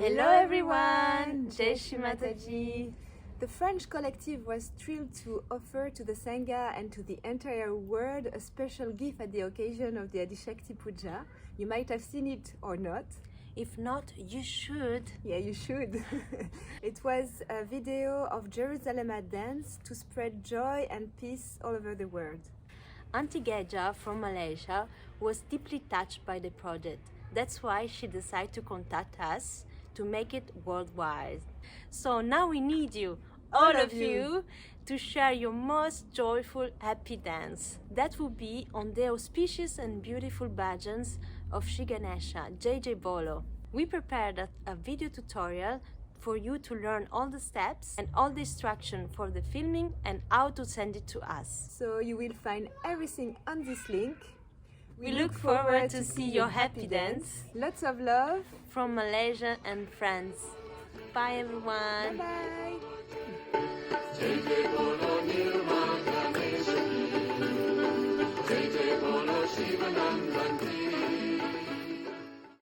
Hello everyone! Shri Mataji! The French collective was thrilled to offer to the Sangha and to the entire world a special gift at the occasion of the Diwali Puja. You might have seen it or not. If not, you should. Yeah, you should. It was a video of Jerusalema dance to spread joy and peace all over the world. Auntie Geja from Malaysia was deeply touched by the project. That's why she decided to contact us to make it worldwide. So now we need you, all of you, to share your most joyful, happy dance. That will be on the auspicious and beautiful bhajans of Shri Ganesha, JAI Bolo. We prepared a video tutorial for you to learn all the steps and all the instruction for the filming and how to send it to us. So you will find everything on this link. We look forward to see your happy dance. Lots of love from Malaysia and France. Bye everyone. Bye bye.